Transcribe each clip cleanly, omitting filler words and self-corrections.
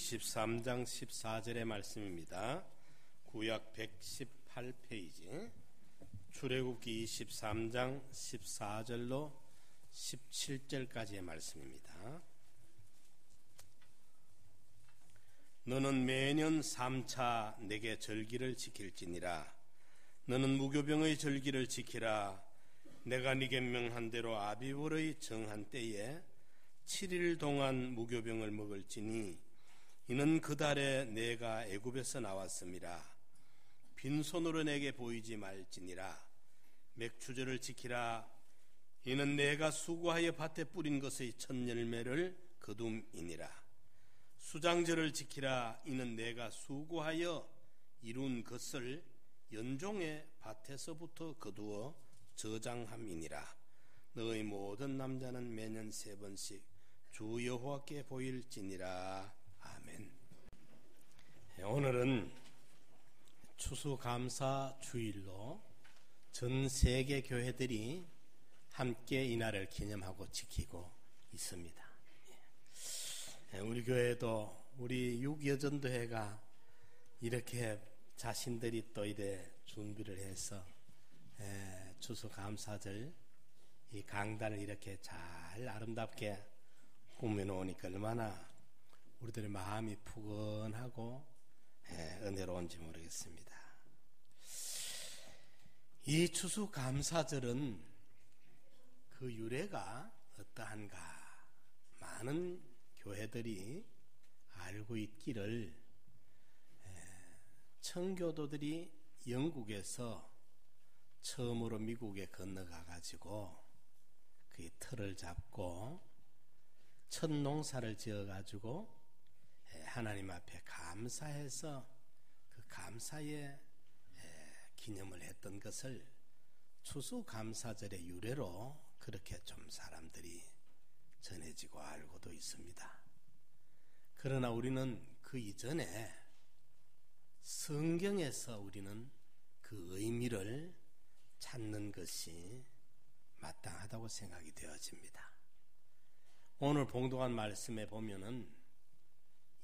13장 14절의 말씀입니다. 구약 118페이지 출애굽기 23장 14절로 17절까지의 말씀입니다. 너는 매년 3차 내게 절기를 지킬지니라. 너는 무교병의 절기를 지키라. 내가 네게 명한 대로 아비월의 정한 때에 7일 동안 무교병을 먹을지니 이는 그 달에 내가 애굽에서 나왔음이라. 빈손으로 내게 보이지 말지니라. 맥추절을 지키라. 이는 내가 수고하여 밭에 뿌린 것의 첫 열매를 거둠이니라. 수장절을 지키라. 이는 내가 수고하여 이룬 것을 연종의 밭에서부터 거두어 저장함이니라. 너의 모든 남자는 매년 3번씩 주 여호와께 보일지니라. 아멘. 오늘은 추수감사 주일로 전 세계 교회들이 함께 이날을 기념하고 지키고 있습니다. 우리 교회도 우리 육여전도회가 이렇게 자신들이 또 이래 준비를 해서 추수감사절 이 강단을 이렇게 잘 아름답게 꾸며놓으니까 얼마나 우리들의 마음이 푸근하고 은혜로운지 모르겠습니다. 이 추수감사절은 그 유래가 어떠한가 많은 교회들이 알고 있기를 청교도들이 영국에서 처음으로 미국에 건너가 가지고 그 틀을 잡고 첫 농사를 지어 가지고 하나님 앞에 감사해서 그 감사의 기념을 했던 것을 추수감사절의 유래로 그렇게 좀 사람들이 전해지고 알고도 있습니다. 그러나 우리는 그 이전에 성경에서 우리는 그 의미를 찾는 것이 마땅하다고 생각이 되어집니다. 오늘 봉독한 말씀에 보면은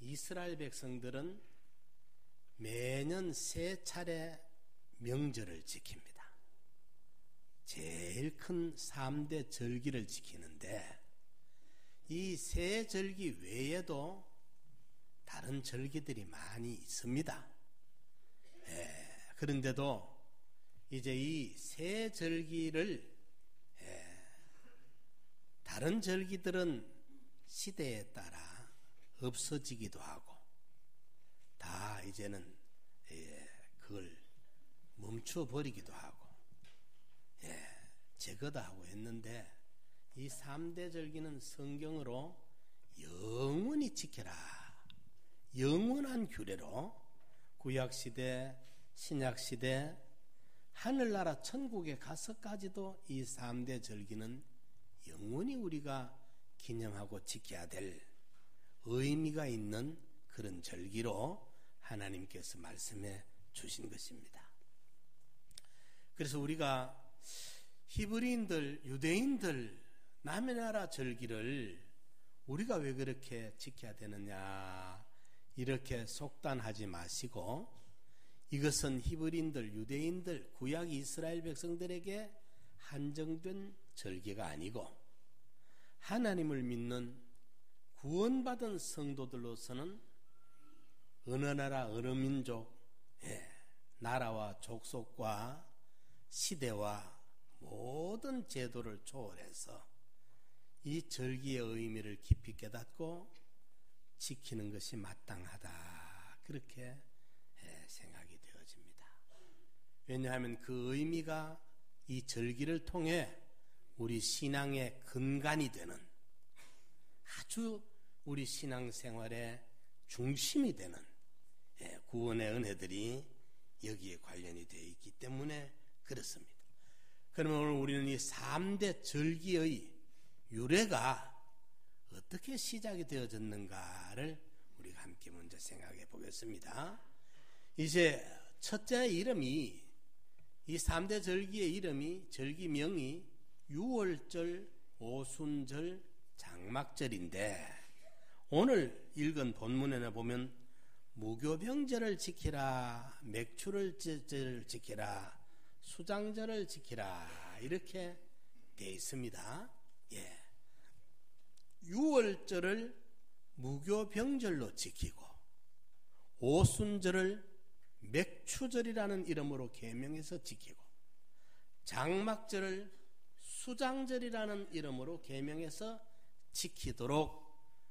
이스라엘 백성들은 매년 3차례 명절을 지킵니다. 제일 큰 3대 절기를 지키는데 이 세 절기 외에도 다른 절기들이 많이 있습니다. 그런데도 이제 이 세 절기를 다른 절기들은 시대에 따라 없어지기도 하고 다 이제는 그걸 멈춰 버리기도 하고 제거다 하고 했는데 이 3대 절기는 성경으로 영원히 지켜라, 영원한 규례로 구약시대 신약시대 하늘나라 천국에 가서까지도 이 3대 절기는 영원히 우리가 기념하고 지켜야 될 의미가 있는 그런 절기로 하나님께서 말씀해 주신 것입니다. 그래서 우리가 히브리인들, 유대인들 남의 나라 절기를 우리가 왜 그렇게 지켜야 되느냐 이렇게 속단하지 마시고 이것은 히브리인들, 유대인들, 구약 이스라엘 백성들에게 한정된 절기가 아니고 하나님을 믿는 구원받은 성도들로서는 어느 나라 어느 민족 나라와 족속과 시대와 모든 제도를 초월해서 이 절기의 의미를 깊이 깨닫고 지키는 것이 마땅하다 그렇게 생각이 되어집니다. 왜냐하면 그 의미가 이 절기를 통해 우리 신앙의 근간이 되는 아주 우리 신앙생활의 중심이 되는 구원의 은혜들이 여기에 관련이 되어 있기 때문에 그렇습니다. 그러면 오늘 우리는 이 3대 절기의 유래가 어떻게 시작이 되어졌는가를 우리가 함께 먼저 생각해 보겠습니다. 이제 첫째 이름이 이 3대 절기의 이름이 절기명이 유월절, 오순절, 장막절인데 오늘 읽은 본문에 보면 무교병절을 지키라, 맥추를 지키라, 수장절을 지키라 이렇게 되어 있습니다. 예. 유월절을 무교병절로 지키고 오순절을 맥추절이라는 이름으로 계명해서 지키고 장막절을 수장절이라는 이름으로 계명해서 지키도록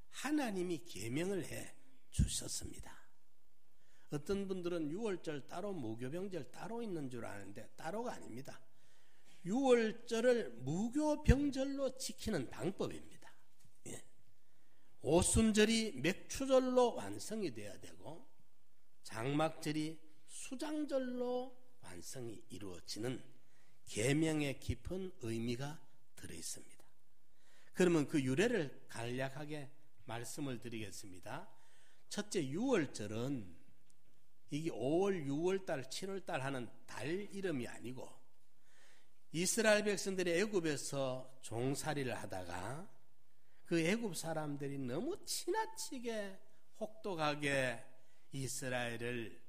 하나님이 계명을 해 주셨습니다. 어떤 분들은 유월절 따로 무교병절 따로 있는 줄 아는데 따로가 아닙니다. 유월절을 무교병절로 지키는 방법입니다. 예. 오순절이 맥추절로 완성이 되어야 되고 장막절이 수장절로 완성이 이루어지는 계명의 깊은 의미가 들어있습니다. 그러면 그 유래를 간략하게 말씀을 드리겠습니다. 첫째, 유월절은 이게 5월, 6월달, 7월달 하는 달 이름이 아니고 이스라엘 백성들이 애굽에서 종살이를 하다가 그 애굽 사람들이 너무 지나치게 혹독하게 이스라엘을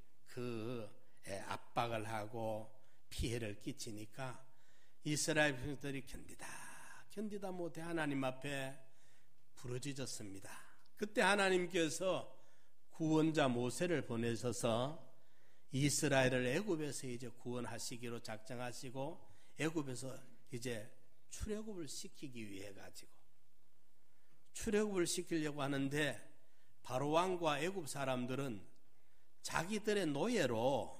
압박을 하고 피해를 끼치니까 이스라엘 백성들이 견디다 못해 하나님 앞에 부르짖었습니다. 그때 하나님께서 구원자 모세를 보내셔서 이스라엘을 애굽에서 이제 구원하시기로 작정하시고 애굽에서 이제 출애굽을 시키기 위해 가지고 출애굽을 시키려고 하는데 바로 왕과 애굽 사람들은 자기들의 노예로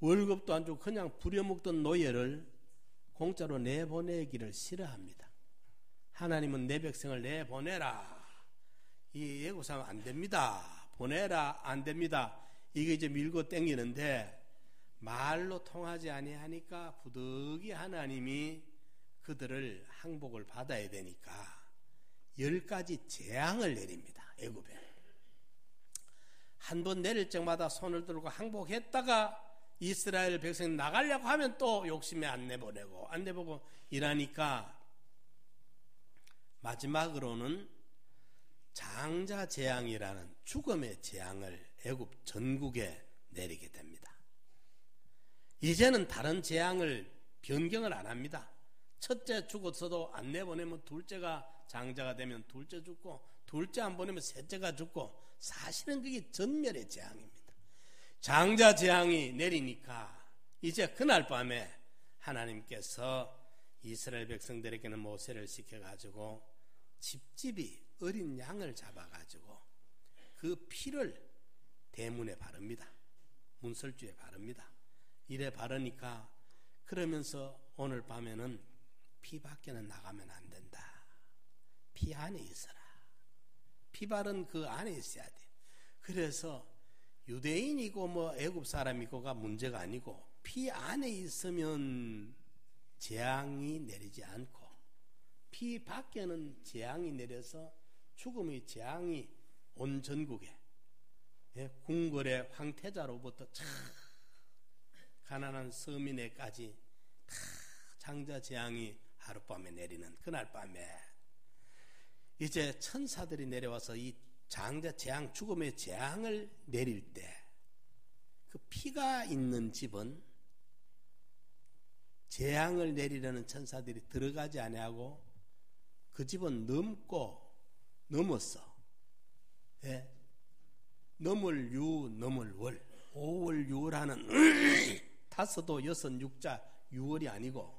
월급도 안 주고 그냥 부려먹던 노예를 공짜로 내보내기를 싫어합니다. 하나님은 내 백성을 내보내라. 이 애굽 사람 안 됩니다. 보내라. 안 됩니다. 이게 이제 밀고 땡기는데 말로 통하지 아니하니까 부득이 하나님이 그들을 항복을 받아야 되니까 10가지 재앙을 내립니다. 애굽에. 한 번 내릴 적마다 손을 들고 항복했다가 이스라엘 백성이 나가려고 하면 또 욕심에 안 내보내고 이러니까 마지막으로는 장자 재앙이라는 죽음의 재앙을 애굽 전국에 내리게 됩니다. 이제는 다른 재앙을 변경을 안 합니다. 첫째 죽었어도 안 내보내면 둘째가 장자가 되면 둘째 죽고 둘째 안 보내면 셋째가 죽고 사실은 그게 전멸의 재앙입니다. 장자 재앙이 내리니까 이제 그날 밤에 하나님께서 이스라엘 백성들에게는 모세를 시켜가지고 집집이 어린 양을 잡아가지고 그 피를 대문에 바릅니다. 문설주에 바릅니다. 이래 바르니까 그러면서 오늘 밤에는 피 밖에는 나가면 안 된다. 피 안에 있어라. 피 바른 그 안에 있어야 돼. 그래서 유대인이고 애굽 사람이고가 문제가 아니고 피 안에 있으면 재앙이 내리지 않고 피 밖에는 재앙이 내려서 죽음의 재앙이 온 전국에 궁궐의 황태자로부터 참 가난한 서민에까지 다 장자 재앙이 하룻밤에 내리는 그날 밤에 이제 천사들이 내려와서 이 장자 재앙 죽음의 재앙을 내릴 때 그 피가 있는 집은 재앙을 내리려는 천사들이 들어가지 아니하고 그 집은 넘었어. 넘을 유 넘을 월 5월 6월하는 다섯도 여섯 육자 6월이 아니고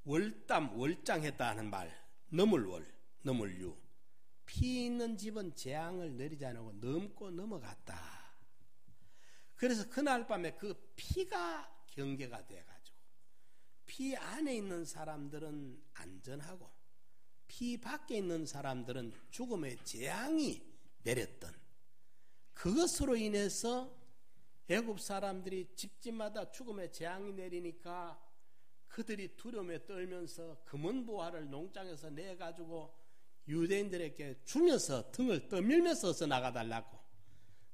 월담 월장했다 하는 말 넘을 월 넘을 유 피 있는 집은 재앙을 내리지 않고 넘고 넘어갔다. 그래서 그날 밤에 그 피가 경계가 돼가지고 피 안에 있는 사람들은 안전하고 피 밖에 있는 사람들은 죽음의 재앙이 내렸던 그것으로 인해서 애굽 사람들이 집집마다 죽음의 재앙이 내리니까 그들이 두려움에 떨면서 금은보화를 농장에서 내가지고 유대인들에게 주면서 등을 떠밀면서 어서 나가달라고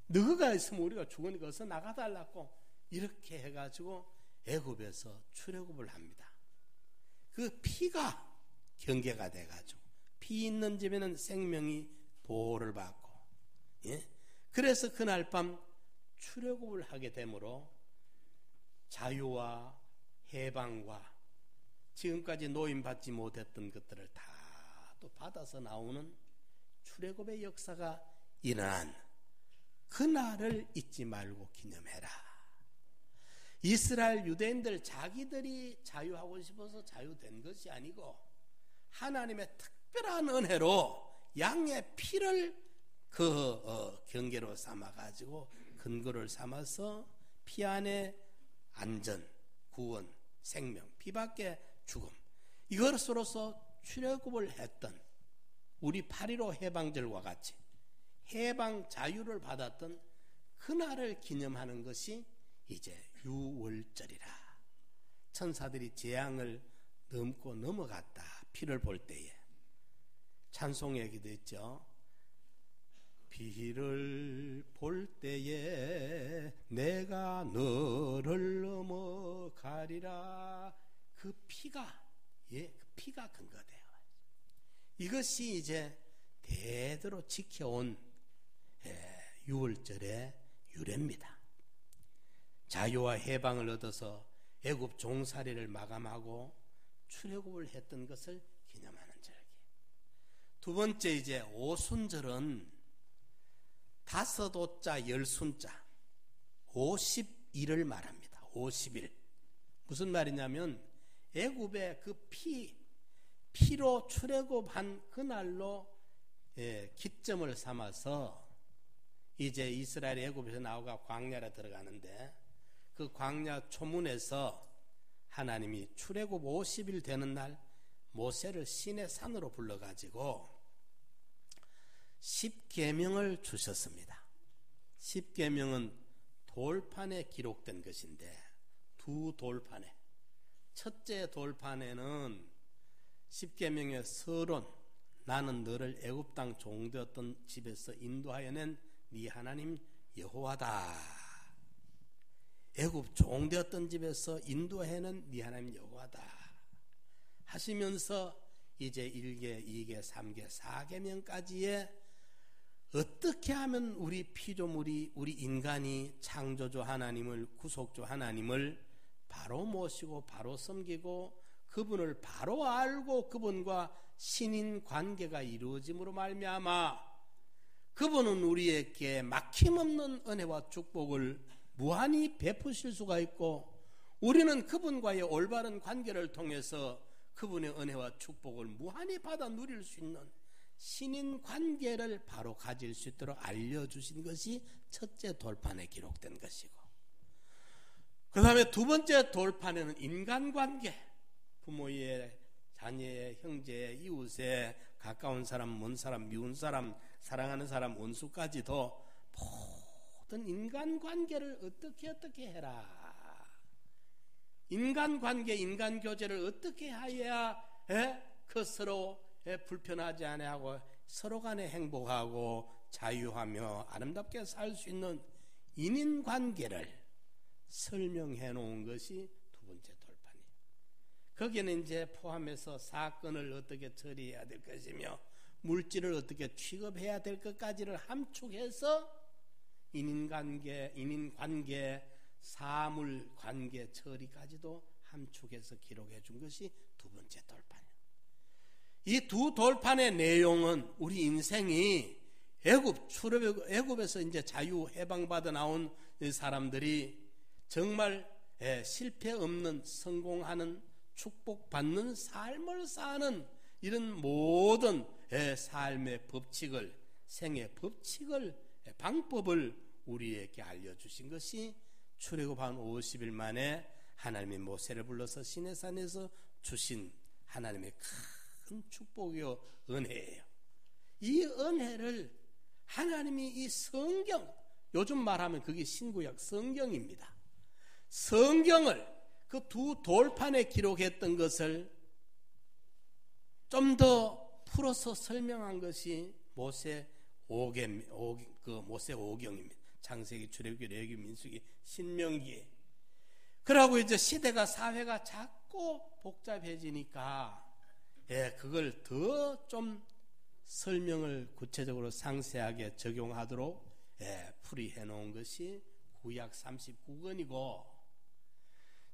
너가 있으면 우리가 죽으니까 어서 나가달라고 이렇게 해가지고 애굽에서 출애굽을 합니다. 그 피가 경계가 돼가지고 피 있는 집에는 생명이 보호를 받고, 예? 그래서 그날 밤 출애굽을 하게 되므로 자유와 해방과 지금까지 노임받지 못했던 것들을 다 또 받아서 나오는 출애굽의 역사가 일어난 그날을 잊지 말고 기념해라. 이스라엘 유대인들 자기들이 자유하고 싶어서 자유된 것이 아니고 하나님의 특별한 은혜로 양의 피를 경계로 삼아가지고 근거를 삼아서 피 안에 안전, 구원, 생명, 피 밖에 죽음, 이것으로서 출애굽을 했던 우리 8.15 해방절과 같이 해방 자유를 받았던 그날을 기념하는 것이 이제 유월절이라. 천사들이 재앙을 넘고 넘어갔다 피를 볼 때에 찬송에 기도 있죠. 피를 볼 때에 내가 너를 넘어가리라. 그 피가, 그 피가 근거돼요. 이것이 이제 대대로 지켜온 유월절의 유래입니다. 자유와 해방을 얻어서 애굽 종살이를 마감하고 출애굽을 했던 것을 기념하는 절기. 두 번째 이제 오순절은 5오자 10순자 50일을 말합니다. 50일. 무슨 말이냐면 애굽의 그 피로 출애굽한 그날로 기점을 삼아서 이제 이스라엘이 애굽에서 나오가 광야로 들어가는데 그 광야 초문에서 하나님이 출애굽 50일 되는 날 모세를 시내 산으로 불러가지고 10계명을 주셨습니다. 10계명은 돌판에 기록된 것인데 두 돌판에, 첫째 돌판에는 10계명의 서론, 나는 너를 애굽 땅 종되었던 집에서 인도하여 낸 네 하나님 여호와다. 애굽 종되었던 집에서 인도해낸 네 하나님 여호와다 하시면서 이제 1계, 2계, 3계, 4계명까지의 어떻게 하면 우리 피조물이, 우리 인간이 창조주 하나님을, 구속주 하나님을 바로 모시고 바로 섬기고 그분을 바로 알고 그분과 신인 관계가 이루어짐으로 말미암아 그분은 우리에게 막힘없는 은혜와 축복을 무한히 베푸실 수가 있고 우리는 그분과의 올바른 관계를 통해서 그분의 은혜와 축복을 무한히 받아 누릴 수 있는 신인 관계를 바로 가질 수 있도록 알려주신 것이 첫째 돌판에 기록된 것이고, 그 다음에 두 번째 돌판에는 인간관계, 부모의, 자녀의, 형제의, 이웃의, 가까운 사람, 먼 사람, 미운 사람, 사랑하는 사람, 원수까지도 모든 인간관계를 어떻게 해라. 인간관계, 인간교제를 어떻게 해야 그 서로 불편하지 아니하고 서로 간에 행복하고 자유하며 아름답게 살 수 있는 인인관계를 설명해 놓은 것이 두 번째 돌판이에요. 거기에는 이제 포함해서 사건을 어떻게 처리해야 될 것이며 물질을 어떻게 취급해야 될 것까지를 함축해서 인인관계, 사물관계 처리까지도 함축해서 기록해 준 것이 두 번째 돌판이에요. 이 두 돌판의 내용은 우리 인생이 애굽에서 이제 자유 해방받아 나온 사람들이 정말 실패 없는 성공하는 축복받는 삶을 사는 이런 모든 삶의 법칙을, 생의 법칙을, 방법을 우리에게 알려주신 것이 출애굽한 50일 만에 하나님이 모세를 불러서 시내산에서 주신 하나님의 큰 축복이요 은혜예요. 이 은혜를 하나님이 이 성경, 요즘 말하면 그게 신구약 성경입니다. 성경을 그 두 돌판에 기록했던 것을 좀 더 풀어서 설명한 것이 모세 5경입니다. 창세기, 출애굽기, 레위기, 민수기, 신명기. 그러고 이제 시대가, 사회가 자꾸 복잡해지니까 그걸 더 좀 설명을 구체적으로 상세하게 적용하도록 풀이해 놓은 것이 구약 39권이고,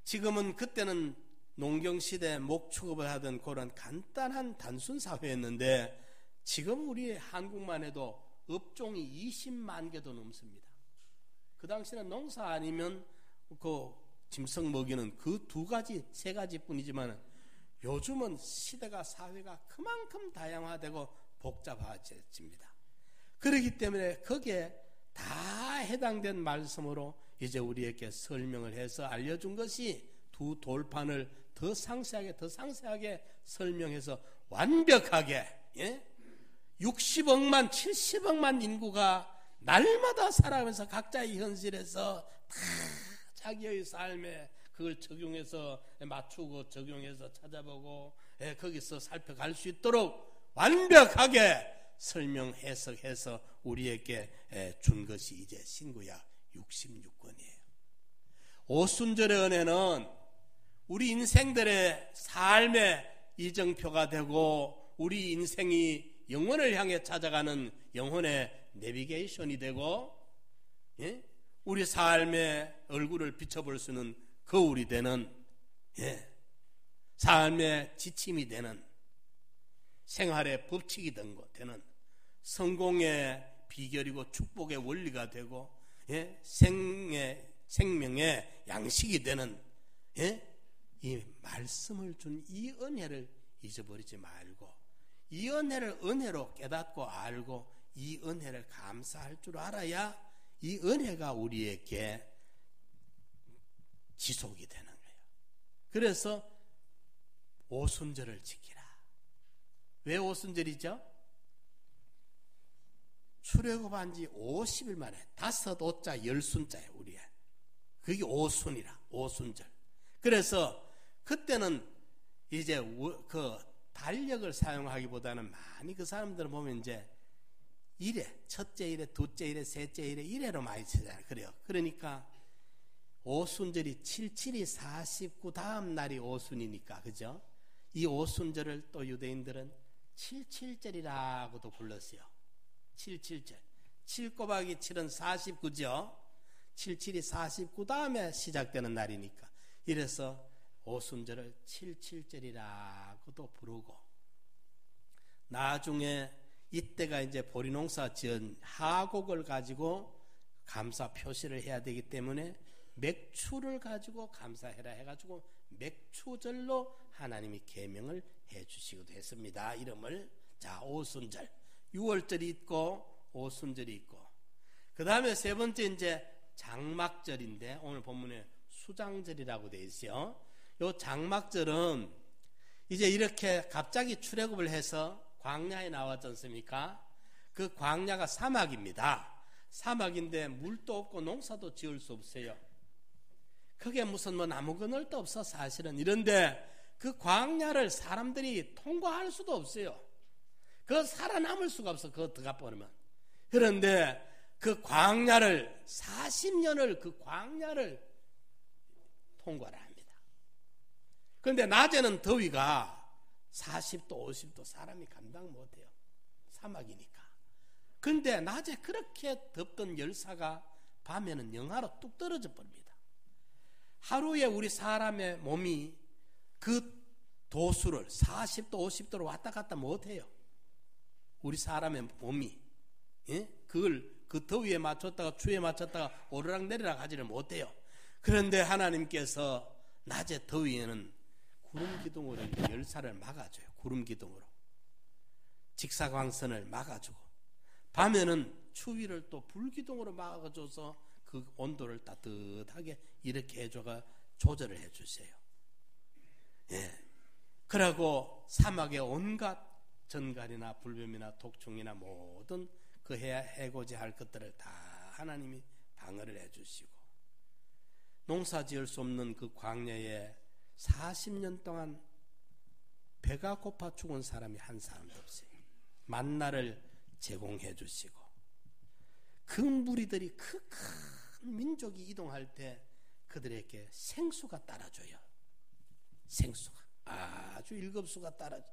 지금은 그때는 농경시대 목축업을 하던 그런 간단한 단순 사회였는데, 지금 우리 한국만 해도 업종이 20만 개도 넘습니다. 그 당시에는 농사 아니면 그 짐승 먹이는 그 두 가지, 세 가지 뿐이지만, 요즘은 시대가, 사회가 그만큼 다양화되고 복잡해집니다. 그렇기 때문에 거기에 다 해당된 말씀으로 이제 우리에게 설명을 해서 알려준 것이 두 돌판을 더 상세하게 설명해서 완벽하게 60억만 70억만 인구가 날마다 살아가면서 각자의 현실에서 다 자기의 삶에 그걸 적용해서 맞추고 적용해서 찾아보고 거기서 살펴갈 수 있도록 완벽하게 설명 해석해서 우리에게 준 것이 이제 신구약 66권이에요. 오순절의 은혜는 우리 인생들의 삶의 이정표가 되고, 우리 인생이 영혼을 향해 찾아가는 영혼의 내비게이션이 되고, 우리 삶의 얼굴을 비춰볼 수 있는 거울이 되는, 삶의 지침이 되는, 생활의 법칙이 되는, 성공의 비결이고 축복의 원리가 되고, 생명의 양식이 되는 이 말씀을 준 이 은혜를 잊어버리지 말고, 이 은혜를 은혜로 깨닫고 알고 이 은혜를 감사할 줄 알아야 이 은혜가 우리에게 지속이 되는 거예요. 그래서 오순절을 지키라. 왜 오순절이죠? 출애굽한 지 50일 만에 5오자 10순자예요. 우리의 그게 오순이라, 오순절. 그래서 그때는 이제 그 달력을 사용하기보다는 많이 그 사람들은 보면 이제 일회, 첫째 일회, 둘째 일회, 셋째 일회, 일회로 많이 쓰잖아요. 그래요. 그러니까 오순절이 77이 49 다음 날이 오순이니까, 그죠? 이 오순절을 또 유대인들은 77절이라고도 불렀어요. 77절. 7 곱하기 7은 49죠. 77이 49 다음에 시작되는 날이니까. 이래서 오순절을 77절이라고도 부르고, 나중에 이때가 이제 보리농사 지은 하곡을 가지고 감사 표시를 해야 되기 때문에 맥추를 가지고 감사해라 해가지고 맥추절로 하나님이 계명을 해주시기도 했습니다. 이름을. 자, 오순절. 6월절이 있고 오순절이 있고, 그 다음에 세 번째 이제 장막절인데, 오늘 본문에 수장절이라고 되어 있어요. 요 장막절은 이제 이렇게 갑자기 출애굽을 해서 광야에 나왔지 않습니까? 그 광야가 사막입니다. 사막인데 물도 없고 농사도 지을 수 없어요. 그게 무슨 뭐 나무 그늘도 없어 사실은. 이런데 그 광야를 사람들이 통과할 수도 없어요. 그거 살아남을 수가 없어. 그거 들어가 버리면. 그런데 그 광야를 40년을 그 광야를 통과를 합니다. 그런데 낮에는 더위가 40도 50도 사람이 감당 못해요. 사막이니까. 그런데 낮에 그렇게 덥던 열사가 밤에는 영하로 뚝 떨어져 버립니다. 하루에 우리 사람의 몸이 그 도수를 40도 50도로 왔다 갔다 못해요. 우리 사람의 몸이 그걸 그 더위에 맞췄다가 추위에 맞췄다가 오르락 내리락 하지를 못해요. 그런데 하나님께서 낮에 더위에는 구름 기둥으로 열사를 막아줘요. 구름 기둥으로 직사광선을 막아주고, 밤에는 추위를 또 불기둥으로 막아줘서 그 온도를 따뜻하게 이렇게 해줘가 조절을 해주세요. 그러고 사막의 온갖 전갈이나 불뱀이나 독충이나 모든 그 해고지 할 것들을 다 하나님이 방어를 해주시고, 농사 지을 수 없는 그 광야에 40년 동안 배가 고파 죽은 사람이 한 사람도 없어요. 만나를 제공해 주시고, 그 무리들이 그 큰 민족이 이동할 때 그들에게 생수가 따라줘요. 생수가 아주 일급수가 따라줘.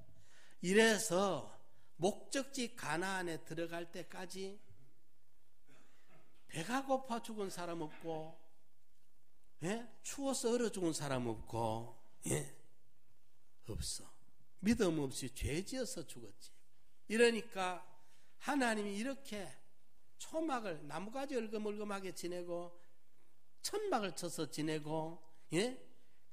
이래서 목적지 가나안에 들어갈 때까지 배가 고파 죽은 사람 없고, 예? 추워서 얼어 죽은 사람 없고, 예? 없어. 믿음 없이 죄 지어서 죽었지. 이러니까 하나님이 이렇게 초막을 나무가지 얼금얼금하게 지내고 천막을 쳐서 지내고, 예?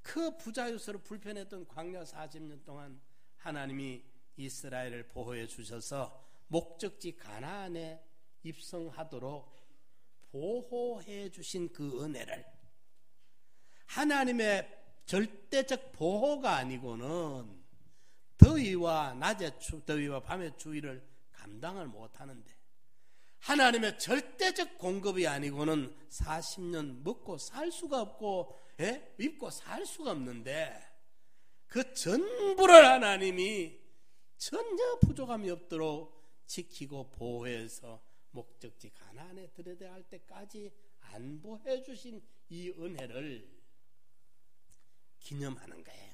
그 부자유스로 불편했던 광야 40년 동안 하나님이 이스라엘을 보호해 주셔서 목적지 가나안에 입성하도록 보호해 주신 그 은혜를, 하나님의 절대적 보호가 아니고는 더위와 낮의 더위와 밤의 추위를 감당을 못하는데, 하나님의 절대적 공급이 아니고는 40년 먹고 살 수가 없고, 예? 입고 살 수가 없는데, 그 전부를 하나님이 전혀 부족함이 없도록 지키고 보호해서 목적지 가나안에 들어갈 때까지 안보해 주신 이 은혜를 기념하는 거예요.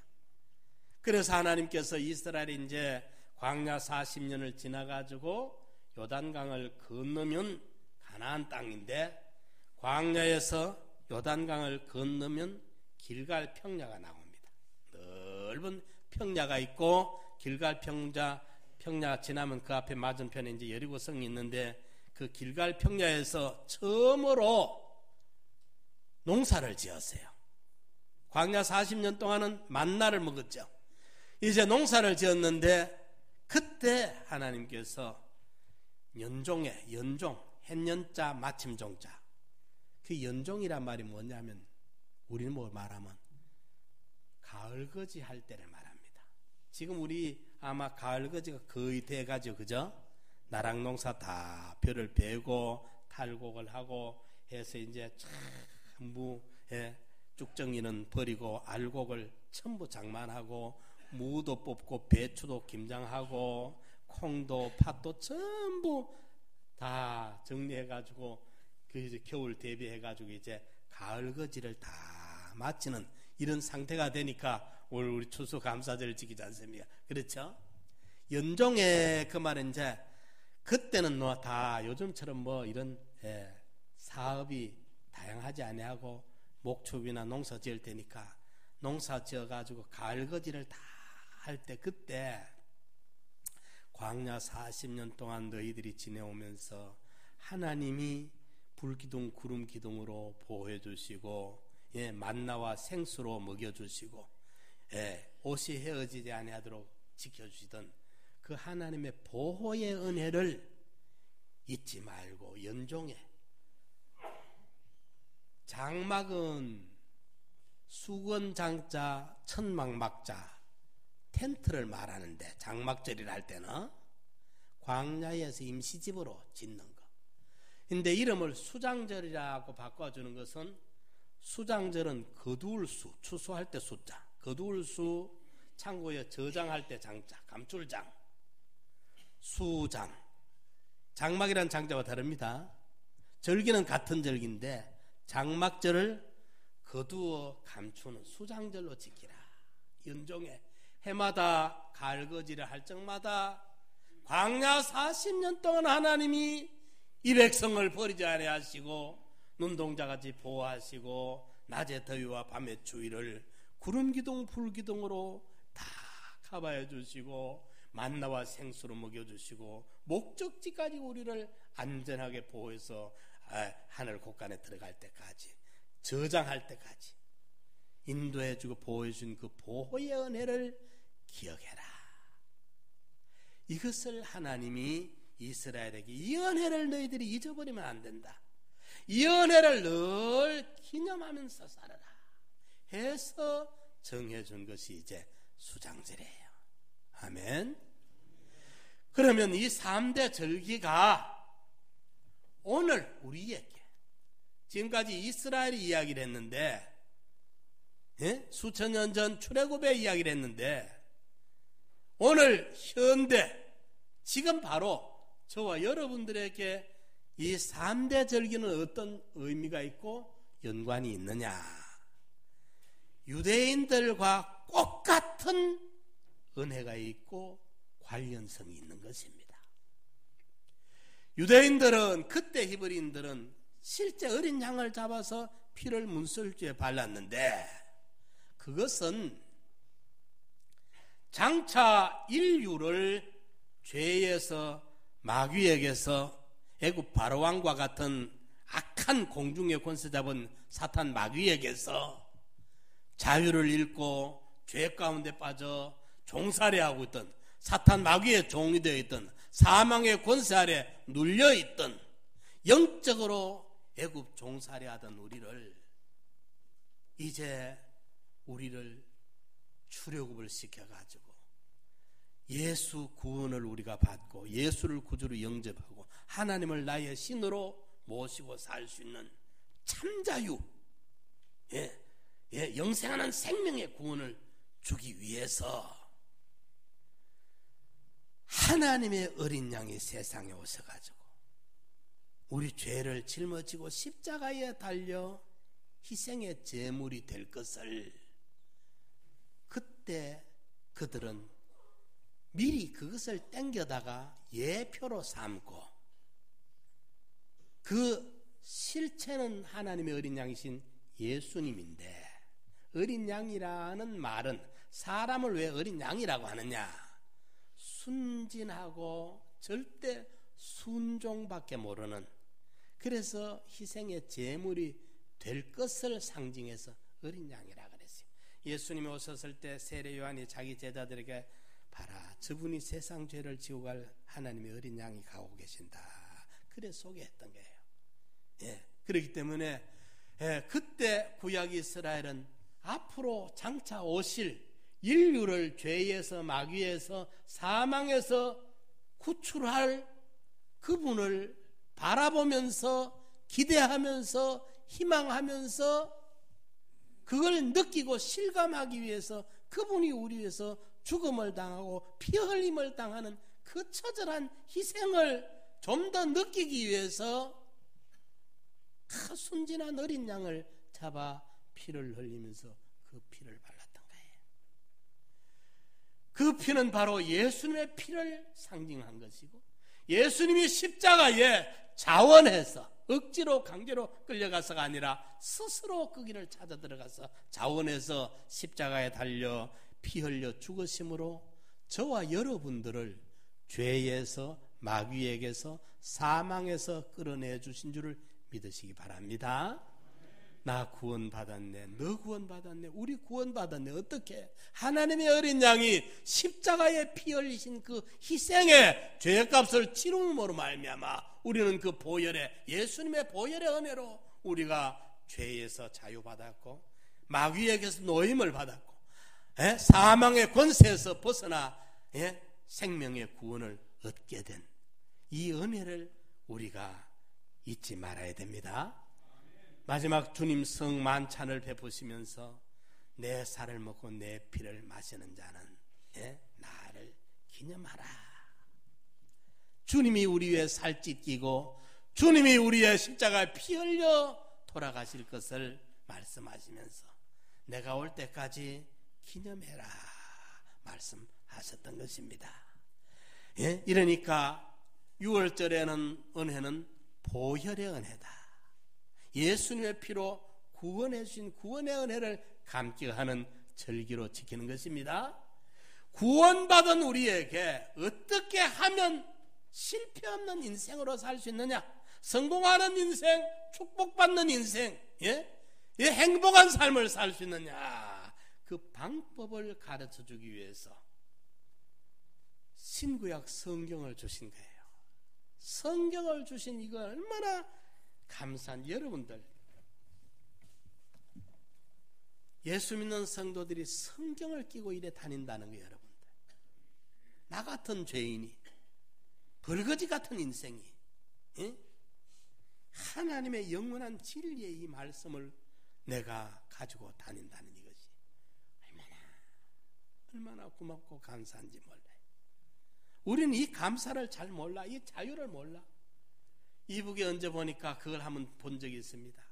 그래서 하나님께서 이스라엘이 이제 광야 40년을 지나가지고 요단강을 건너면 가나안 땅인데, 광야에서 요단강을 건너면 길갈 평야가 나옵니다. 넓은 평야가 있고, 길갈 평야 지나면 그 앞에 맞은편에 이제 여리고성이 있는데, 그 길갈 평야에서 처음으로 농사를 지었어요. 광야 40년 동안은 만나를 먹었죠. 이제 농사를 지었는데, 그때 하나님께서 연종에, 연종, 햇년자 마침종자, 그 연종이란 말이 뭐냐면, 우리는 뭐 말하면 가을거지 할 때를 말합니다. 지금 우리 아마 가을거지가 거의 돼가지고, 그죠? 나락농사 다 벼를 베고 탈곡을 하고 해서 이제 전부, 예, 쭉정이는 버리고 알곡을 전부 장만하고, 무도 뽑고 배추도 김장하고 콩도 팥도 전부 다 정리해가지고, 그 이제 겨울 대비해가지고 이제 가을거지를 다 마치는 이런 상태가 되니까 오늘 우리 추수감사절을 지키지 않습니까? 그렇죠? 연종의 그 말은 이제 그때는 뭐 다 요즘처럼 뭐 이런, 예, 사업이 다양하지 아니하고 목축이나 농사 지을 테니까 농사 지어가지고 가을거지를 다 할 때, 그때 광야 40년 동안 너희들이 지내오면서 하나님이 불기둥 구름기둥으로 보호해 주시고, 예, 만나와 생수로 먹여주시고, 예, 옷이 헤어지지 아니하도록 지켜주시던 그 하나님의 보호의 은혜를 잊지 말고, 연종에 장막은 수건장자 천막막자 텐트를 말하는데, 장막절이라 할 때는 광야에서 임시집으로 짓는 거. 근데 이름을 수장절이라고 바꿔주는 것은, 수장절은 거두울 수, 추수할 때 수자, 거두울 수, 창고에 저장할 때 장자, 감출장, 수장. 장막이란 장자와 다릅니다. 절기는 같은 절기인데 장막절을 거두어 감추는 수장절로 지키라. 연종에 해마다 가을거지를 할 적마다 광야 40년 동안 하나님이 이 백성을 버리지 아니하시고 눈동자같이 보호하시고 낮의 더위와 밤의 추위를 구름기둥 불기둥으로 다 커버해 주시고 만나와 생수로 먹여주시고 목적지까지 우리를 안전하게 보호해서 하늘 곳간에 들어갈 때까지, 저장할 때까지 인도해주고 보호해준 그 보호의 은혜를 기억해라. 이것을 하나님이 이스라엘에게, 이 은혜를 너희들이 잊어버리면 안 된다, 이 은혜를 늘 기념하면서 살아라 해서 정해준 것이 이제 수장절이에요. 아멘. 그러면 이 3대 절기가 오늘 우리에게, 지금까지 이스라엘이 이야기를 했는데, 예? 수천 년 전 출애굽의 이야기를 했는데, 오늘 현대 지금 바로 저와 여러분들에게 이 3대 절기는 어떤 의미가 있고 연관이 있느냐. 유대인들과 똑같은 은혜가 있고 관련성이 있는 것입니다. 유대인들은, 그때 히브리인들은 실제 어린 양을 잡아서 피를 문설주에 발랐는데, 그것은 장차 인류를 죄에서, 마귀에게서, 애굽 바로왕과 같은 악한 공중의 권세 잡은 사탄 마귀에게서 자유를 잃고 죄 가운데 빠져 종살이하고 있던, 사탄 마귀의 종이 되어 있던, 사망의 권세 아래 눌려 있던, 영적으로 애굽 종살이하던 우리를, 이제 우리를 출애굽을 시켜가지고 예수 구원을 우리가 받고 예수를 구주로 영접하고 하나님을 나의 신으로 모시고 살 수 있는 참자유, 영생하는 생명의 구원을 주기 위해서 하나님의 어린 양이 세상에 오셔가지고 우리 죄를 짊어지고 십자가에 달려 희생의 제물이 될 것을, 그때 그들은 미리 그것을 땡겨다가 예표로 삼고, 그 실체는 하나님의 어린 양이신 예수님인데, 어린 양이라는 말은 사람을 왜 어린 양이라고 하느냐? 순진하고 절대 순종밖에 모르는, 그래서 희생의 제물이 될 것을 상징해서 어린 양이라 그랬어요. 예수님이 오셨을 때 세례 요한이 자기 제자들에게, 봐라, 저분이 세상 죄를 지고 갈 하나님의 어린 양이 가고 계신다, 그래 소개했던 거예요. 그렇기 때문에 그때 구약 이스라엘은 앞으로 장차 오실 인류를 죄에서, 마귀에서, 사망에서 구출할 그분을 바라보면서, 기대하면서, 희망하면서, 그걸 느끼고 실감하기 위해서 그분이 우리 위해서 죽음을 당하고 피 흘림을 당하는 그 처절한 희생을 좀 더 느끼기 위해서 그 순진한 어린 양을 잡아 피를 흘리면서 그 피를 발랐던 거예요. 그 피는 바로 예수님의 피를 상징한 것이고, 예수님이 십자가에 자원해서, 억지로 강제로 끌려가서가 아니라 스스로 그 길을 찾아 들어가서 자원해서 십자가에 달려 피 흘려 죽으심으로 저와 여러분들을 죄에서, 마귀에게서, 사망에서 끌어내 주신 줄을 믿으시기 바랍니다. 나 구원받았네, 너 구원받았네, 우리 구원받았네. 어떻게? 하나님의 어린 양이 십자가에 피 흘리신 그 희생의 죄값을 치rum으로 말미암아 우리는 그 보혈의, 예수님의 보혈의 은혜로 우리가 죄에서 자유받았고, 마귀에게서 노임을 받았고, 사망의 권세에서 벗어나 생명의 구원을 얻게 된 이 은혜를 우리가 잊지 말아야 됩니다. 마지막 주님 성 만찬을 베푸시면서 내 살을 먹고 내 피를 마시는 자는 나를 기념하라. 주님이 우리 위해 살 찢기고 주님이 우리의 십자가에 피 흘려 돌아가실 것을 말씀하시면서 내가 올 때까지 기념해라 말씀하셨던 것입니다. 이러니까 6월절에는 은혜는 보혈의 은혜다. 예수님의 피로 구원해 주신 구원의 은혜를 감격하는 절기로 지키는 것입니다. 구원받은 우리에게 어떻게 하면 실패 없는 인생으로 살 수 있느냐? 성공하는 인생, 축복받는 인생, 행복한 삶을 살 수 있느냐? 그 방법을 가르쳐 주기 위해서 신구약 성경을 주신 거예요. 성경을 주신 이거 얼마나 감사한, 여러분들 예수 믿는 성도들이 성경을 끼고 이래 다닌다는 거예요. 여러분들, 나 같은 죄인이, 벌거지 같은 인생이 하나님의 영원한 진리의 이 말씀을 내가 가지고 다닌다는 이것이 얼마나 고맙고 감사한지 몰라요. 우리는 이 감사를 잘 몰라, 이 자유를 몰라. 이북에 언제 보니까 그걸 한번 본 적이 있습니다.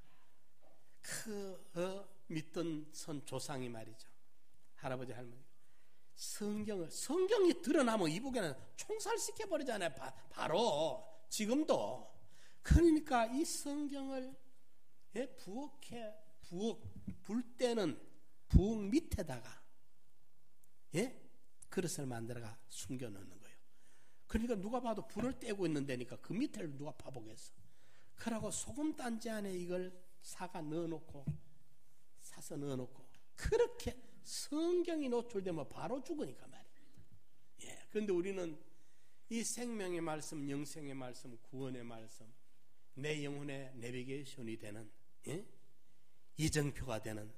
믿던 선 조상이 말이죠, 할아버지 할머니 성경이 드러나면 이북에는 총살시켜버리잖아요. 바로 지금도. 그러니까 이 성경을 불 때는 부엌 밑에다가 그릇을 만들어가 숨겨놓는 거예요. 그러니까 누가 봐도 불을 떼고 있는 데니까 그 밑에를 누가 파보겠어. 그러고 소금 단지 안에 이걸 사서 넣어놓고 그렇게 성경이 노출되면 바로 죽으니까 말입니다. 그런데 우리는 이 생명의 말씀, 영생의 말씀, 구원의 말씀, 내 영혼의 내비게이션이 되는 이정표가 되는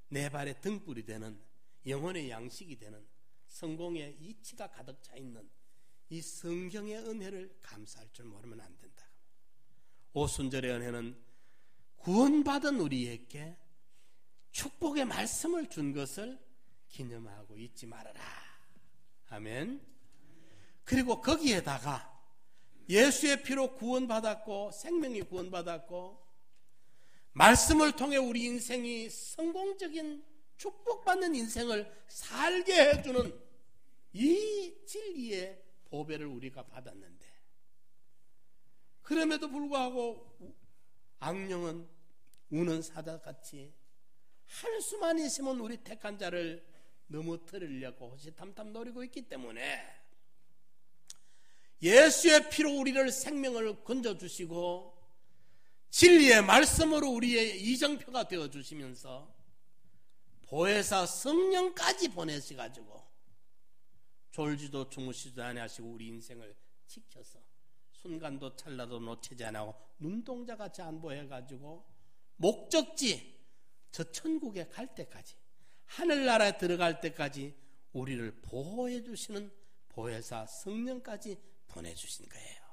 내 발의 등불이 되는 영혼의 양식이 되는 성공의 이치가 가득 차 있는 이 성경의 은혜를 감사할 줄 모르면 안 된다. 오순절의 은혜는 구원받은 우리에게 축복의 말씀을 준 것을 기념하고 잊지 말아라. 아멘. 그리고 거기에다가 예수의 피로 구원받았고 생명이 구원받았고 말씀을 통해 우리 인생이 성공적인 축복받는 인생을 살게 해주는 이 진리의 보배를 우리가 받았는데, 그럼에도 불구하고 악령은 우는 사자같이 할 수만 있으면 우리 택한 자를 넘어뜨리려고 호시탐탐 노리고 있기 때문에 예수의 피로 우리를 생명을 건져주시고 진리의 말씀으로 우리의 이정표가 되어주시면서 보혜사 성령까지 보내셔가지고 졸지도 주무시지도 아니하시고 우리 인생을 지켜서 순간도 찰나도 놓치지 않고 눈동자같이 안보해가지고 목적지 저 천국에 갈 때까지, 하늘나라에 들어갈 때까지 우리를 보호해 주시는 보혜사 성령까지 보내주신 거예요.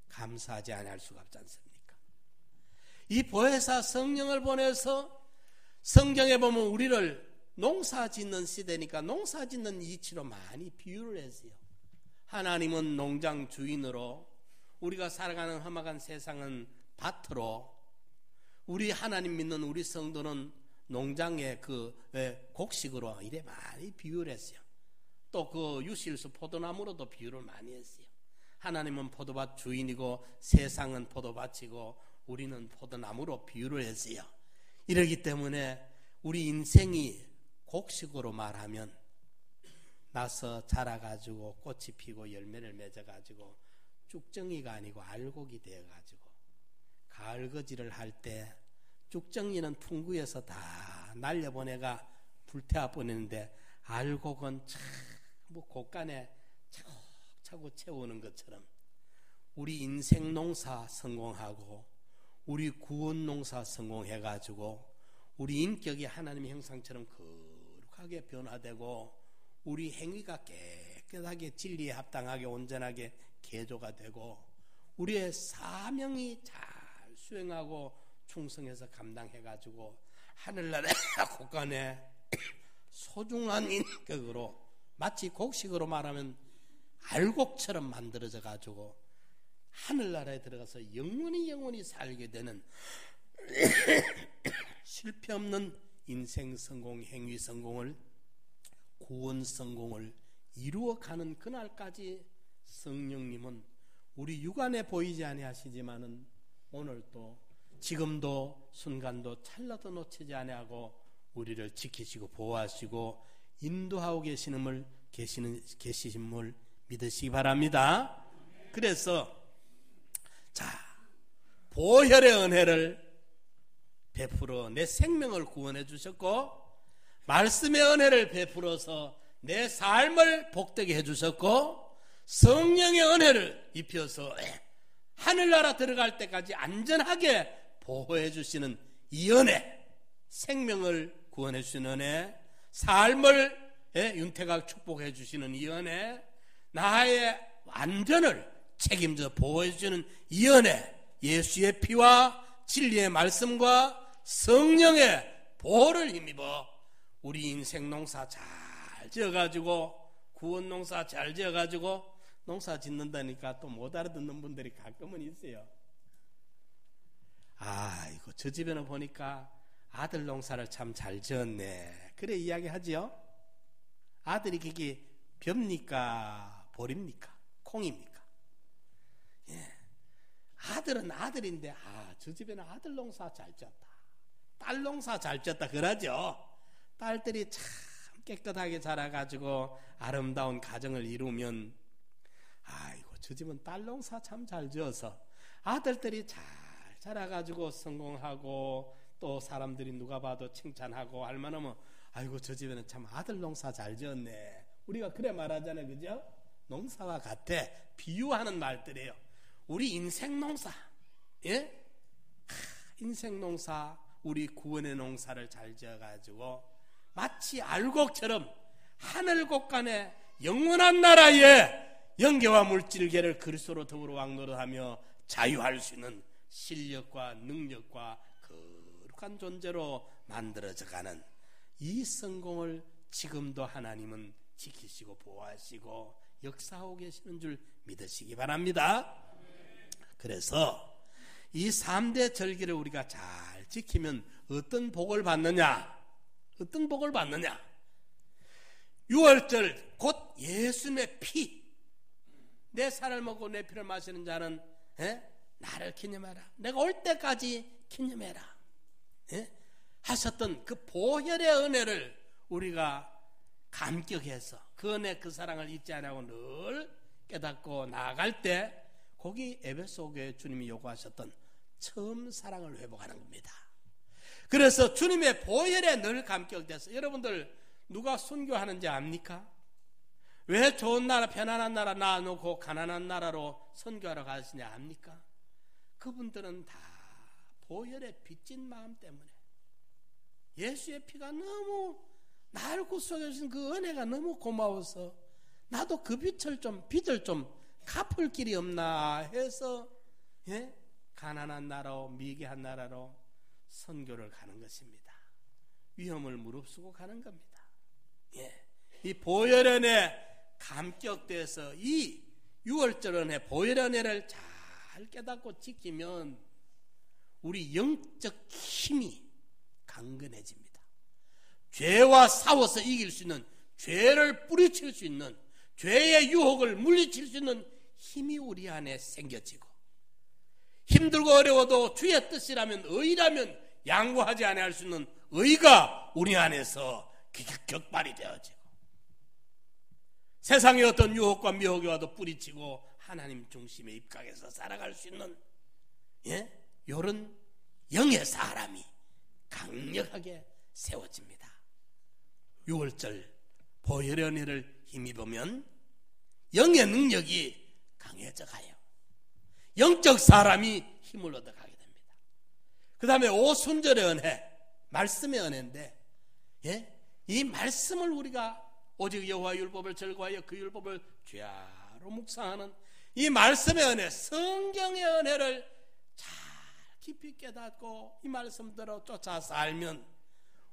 감사하지 않을 수가 없지 않습니까? 이 보혜사 성령을 보내서 성경에 보면 우리를 농사 짓는 시대니까 농사 짓는 이치로 많이 비유를 했어요. 하나님은 농장 주인으로, 우리가 살아가는 험악한 세상은 밭으로, 우리 하나님 믿는 우리 성도는 농장의 그 곡식으로 이래 많이 비유를 했어요. 또 그 유실수 포도나무로도 비유를 많이 했어요. 하나님은 포도밭 주인이고 세상은 포도밭이고 우리는 포도나무로 비유를 했어요. 이러기 때문에 우리 인생이 곡식으로 말하면 나서 자라가지고 꽃이 피고 열매를 맺어가지고 쭉정이가 아니고 알곡이 되어가지고 가을거지를 할 때 쭉정이는 풍구에서 다 날려보내가 불태워 보내는데 알곡은 참 뭐 곳간에 차곡차곡 채우는 것처럼 우리 인생 농사 성공하고 우리 구원 농사 성공해가지고 우리 인격이 하나님의 형상처럼 거룩하게 변화되고 우리 행위가 깨끗하게 진리에 합당하게 온전하게 개조가 되고 우리의 사명이 잘 수행하고 충성해서 감당해가지고 하늘나라의 곳간에 소중한 인격으로 마치 곡식으로 말하면 알곡처럼 만들어져 가지고 하늘나라에 들어가서 영원히 살게 되는 실패 없는 인생 성공, 행위 성공을, 구원 성공을 이루어가는 그날까지 성령님은 우리 육안에 보이지 아니하시지만은 오늘도 지금도 순간도 찰나도 놓치지 아니하고 우리를 지키시고 보호하시고 인도하고 계시심을 믿으시기 바랍니다. 그래서 자, 보혈의 은혜를 베풀어 내 생명을 구원해 주셨고 말씀의 은혜를 베풀어서 내 삶을 복되게 해주셨고 성령의 은혜를 입혀서 하늘나라 들어갈 때까지 안전하게 보호해 주시는 이 은혜, 생명을 구원해 주시는 은혜, 삶을 윤택하게 축복해 주시는 이 은혜, 나의 안전을 책임져 보호해 주시는 이 은혜, 예수의 피와 진리의 말씀과 성령의 보호를 힘입어 우리 인생 농사 잘 지어가지고 구원 농사 잘 지어가지고 농사 짓는다니까 또 못 알아듣는 분들이 가끔은 있어요. 아이고 저 집에는 보니까 아들 농사를 참 잘 지었네, 그래 이야기하지요. 아들이 그게 벼입니까? 보리입니까? 콩입니까? 예. 아들은 아들인데 저 집에는 아들 농사 잘 지었다, 딸 농사 잘 지었다 그러죠. 딸들이 참 깨끗하게 자라가지고 아름다운 가정을 이루면 아이고 저 집은 딸 농사 참 잘 지어서 아들들이 잘 자라가지고 성공하고 또 사람들이 누가 봐도 칭찬하고 할 만하면 아이고 저 집에는 참 아들 농사 잘 지었네. 우리가 그래 말하잖아요, 그죠? 농사와 같아 비유하는 말들이에요. 우리 인생 농사, 예? 인생 농사, 우리 구원의 농사를 잘 지어가지고 마치 알곡처럼 하늘 곳간에 영원한 나라에 영계와 물질계를 그리스도로 더불어 왕노릇하며 자유할 수 있는 실력과 능력과 거룩한 존재로 만들어져가는 이 성공을 지금도 하나님은 지키시고 보호하시고 역사하고 계시는 줄 믿으시기 바랍니다. 그래서 이 3대 절기를 우리가 잘 지키면 어떤 복을 받느냐? 어떤 복을 받느냐? 6월절 곧 예수님의 피, 내 살을 먹고 내 피를 마시는 자는 나를 기념해라, 내가 올 때까지 기념해라 하셨던 그 보혈의 은혜를 우리가 감격해서 그 은혜 그 사랑을 잊지 않고 늘 깨닫고 나아갈 때 거기 에베소 교회 주님이 요구하셨던 처음 사랑을 회복하는 겁니다. 그래서 주님의 보혈에 늘 감격돼서, 여러분들 누가 순교하는지 압니까? 왜 좋은 나라 편안한 나라 놔놓고 가난한 나라로 선교하러 가시냐 압니까? 그분들은 다 보혈에 빚진 마음 때문에 예수의 피가 너무 나를 구속해 주신 그 은혜가 너무 고마워서 나도 그 빚을 좀 갚을 길이 없나 해서 가난한 나라로 미개한 나라로 선교를 가는 것입니다. 위험을 무릅쓰고 가는 겁니다. 이 보혈의 은혜 감격돼서 이 6월절 은혜 보혈의 은혜를 잘 깨닫고 지키면 우리 영적 힘이 강건해집니다. 죄와 싸워서 이길 수 있는, 죄를 뿌리칠 수 있는, 죄의 유혹을 물리칠 수 있는 힘이 우리 안에 생겨지고, 힘들고 어려워도 주의 뜻이라면, 의라면 양보하지 아니할 수 있는 의가 우리 안에서 격발이 되어지고, 세상의 어떤 유혹과 미혹이 와도 뿌리치고 하나님 중심에 입각해서 살아갈 수 있는 이런 영의 사람이 강력하게 세워집니다. 6월절 보혈의 은혜를 힘입으면 영의 능력이 강해져 가요. 영적 사람이 힘을 얻어가게 됩니다. 그 다음에 오순절의 은혜, 말씀의 은혜인데 이 말씀을 우리가 오직 여호와 율법을 절거하여 그 율법을 죄로 묵상하는 이 말씀의 은혜, 성경의 은혜를 잘 깊이 깨닫고 이 말씀대로 쫓아 살면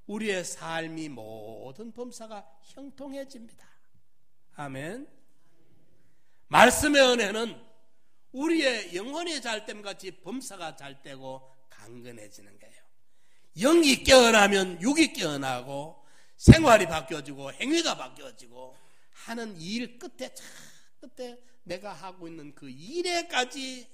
우리의 삶이 모든 범사가 형통해집니다. 아멘. 말씀의 은혜는 우리의 영혼이 잘됨 같이 범사가 잘되고 강건해지는 거예요. 영이 깨어나면 육이 깨어나고 생활이 바뀌어지고 행위가 바뀌어지고 하는 일 끝에 내가 하고 있는 그 일에까지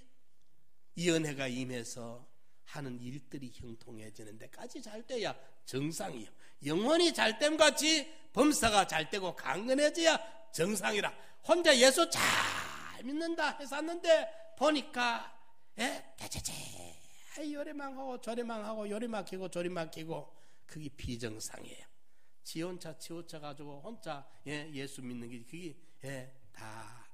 이 은혜가 임해서 하는 일들이 형통해지는 데까지 잘 돼야 정상이에요. 영혼이 잘됨 같이 범사가 잘되고 강건해져야 정상이라. 혼자 예수 잘 믿는다 했었는데 보니까 대체체 요리만 하고 저리만 하고 요리 막히고 저리 막히고 그게 비정상이에요. 지 혼자 치우쳐 가지고 혼자 예수 믿는 게 그게 다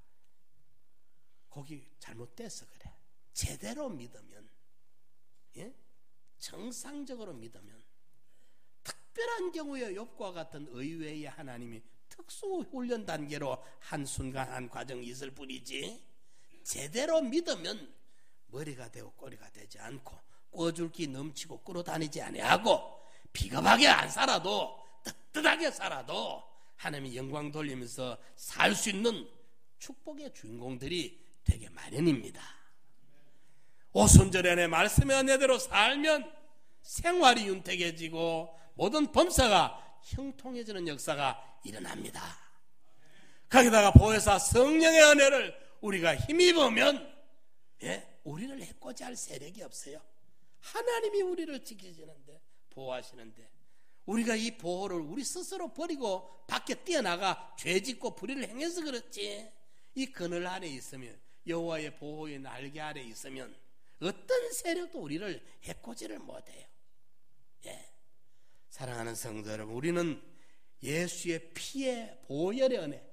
거기 잘못돼서 그래. 제대로 믿으면 정상적으로 믿으면 특별한 경우에 욥과 같은 의외의 하나님이 특수 훈련 단계로 한순간 한 과정이 있을 뿐이지 제대로 믿으면 머리가 되고 꼬리가 되지 않고 꿔줄기 넘치고 끌어다니지 아니하고 비겁하게 안 살아도 뜨뜻하게 살아도 하나님이 영광 돌리면서 살 수 있는 축복의 주인공들이 되게 마련입니다. 오순절에 말씀의 은혜대로 살면 생활이 윤택해지고 모든 범사가 형통해지는 역사가 일어납니다. 거기다가 보혜사 성령의 은혜를 우리가 힘입으면 우리를 해코지할 세력이 없어요. 하나님이 우리를 지키시는데, 보호하시는데, 우리가 이 보호를 우리 스스로 버리고 밖에 뛰어나가 죄짓고 불의를 행해서 그렇지, 이 그늘 아래 있으면, 여호와의 보호의 날개 아래 있으면 어떤 세력도 우리를 해코지를 못해요. 사랑하는 성도 여러분, 우리는 예수의 피의 보혈의 은혜,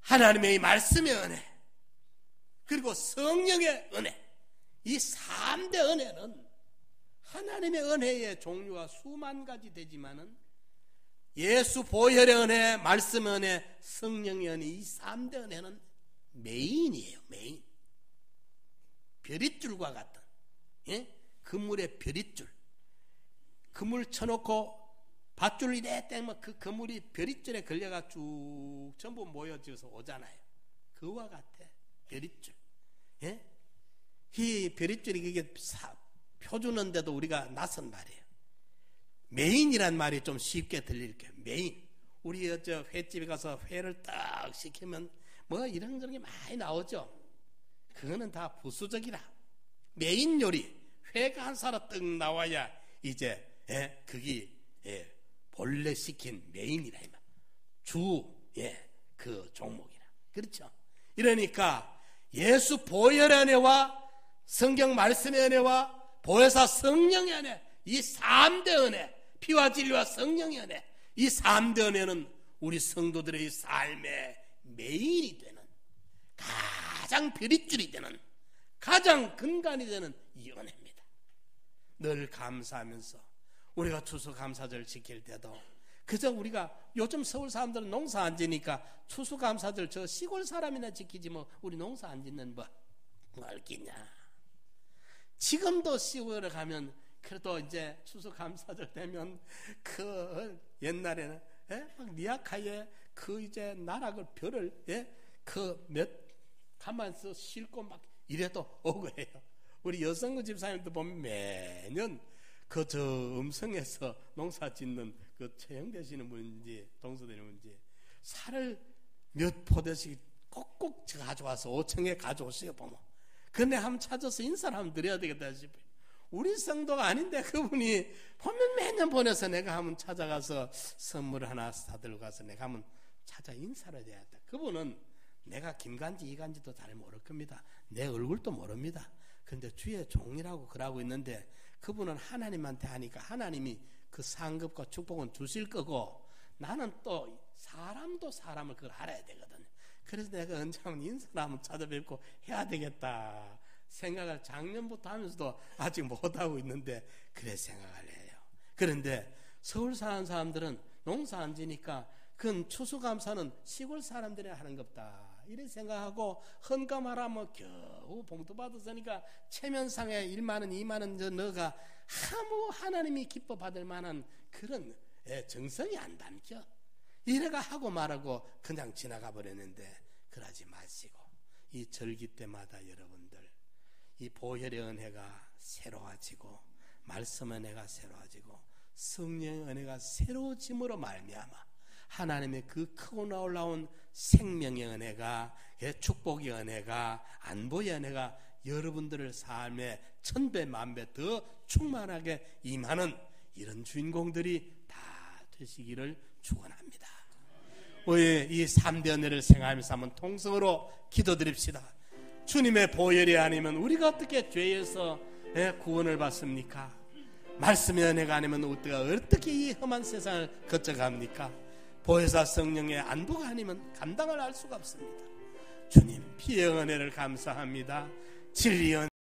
하나님의 말씀의 은혜, 그리고 성령의 은혜, 이 3대 은혜는 하나님의 은혜의 종류가 수만 가지 되지만은 예수 보혈의 은혜, 말씀의 은혜, 성령의 은혜, 이 3대 은혜는 메인이에요. 메인. 별잇줄과 같은, 그물의 별잇줄. 그물 쳐놓고 밧줄 이래 떼면 그 그물이 별잇줄에 걸려가 쭉 전부 모여져서 오잖아요. 그와 같아. 별잇줄. 이 별잇줄이 그게 펴주는데도 우리가 낯선 말이에요. 메인이란 말이 좀 쉽게 들릴게요. 메인. 우리 저 횟집에 가서 회를 딱 시키면 뭐 이런저런 게 많이 나오죠. 그거는 다 부수적이라. 메인 요리, 회가 한 사람 떡 나와야 이제 그게 본래 시킨 메인이라 그 종목이라. 그렇죠? 이러니까 예수 보혈의 은혜와 성경 말씀의 은혜와 보혜사 성령의 은혜, 이 3대 은혜, 피와 진리와 성령의 은혜, 이 3대 은혜는 우리 성도들의 삶의 메인이 되는, 가장 별잇줄이 되는, 가장 근간이 되는 이 은혜입니다. 늘 감사하면서 우리가 추수감사절 지킬 때도 그저 우리가 요즘 서울 사람들은 농사 안 지니까 추수감사절 저 시골 사람이나 지키지 뭐 우리 농사 안 짓는 뭐 알겠냐. 지금도 시골에 가면 그래도 이제 추수감사절 되면 그 옛날에는 막 니아카에 그 이제 나락을 별을 그 몇 가만서 싣고 막 이래도 오고 해요. 우리 여성구 집사님도 보면 매년 그 저 음성에서 농사 짓는 그 채용되시는 분인지 동서되는 분인지 살을 몇 포대씩 꼭꼭 가져와서 5층에 가져오세요 보면. 근데 한번 찾아서 인사를 한번 드려야 되겠다 싶어요. 우리 성도가 아닌데 그분이 보면 매년 보내서 내가 한번 찾아가서 선물 하나 사들고 가서 내가 한번 찾아 인사를 해야 돼. 그분은 내가 김간지 이간지도 잘 모를 겁니다. 내 얼굴도 모릅니다. 그런데 주의 종이라고 그러고 있는데 그분은 하나님한테 하니까 하나님이 그 상급과 축복은 주실 거고 나는 또 사람도 사람을 그걸 알아야 되거든요. 그래서 내가 언제 한번 인사를 한번 찾아뵙고 해야 되겠다 생각을 작년부터 하면서도 아직 못하고 있는데 그래 생각을 해요. 그런데 서울 사는 사람들은 농사 안 지니까 그건 추수감사는 시골 사람들이 하는 겁다 이래 생각하고 헌금하라 뭐 겨우 봉투 받았으니까 체면상에 1만원 2만원 저 너가 아무 하나님이 기뻐 받을 만한 그런 정성이 안 담겨. 이래가 하고 말하고 그냥 지나가 버렸는데 그러지 마시고 이 절기 때마다 여러분들 이 보혈의 은혜가 새로워지고 말씀 은혜가 새로워지고 성령의 은혜가 새로워짐으로 말미암아 하나님의 그 크고 놀라운 생명의 은혜가 축복의 은혜가 안보의 은혜가 여러분들의 삶에 천배 만배 더 충만하게 임하는 이런 주인공들이 다 되시기를 축원합니다. 우리 이 3대 은혜를 생각하면서 한번 통성으로 기도드립시다. 주님의 보혈이 아니면 우리가 어떻게 죄에서 구원을 받습니까? 말씀의 은혜가 아니면 우리가 어떻게 이 험한 세상을 거쳐갑니까? 보혜사 성령의 안도가 아니면 감당을 할 수가 없습니다. 주님 피의 은혜를 감사합니다. 진리의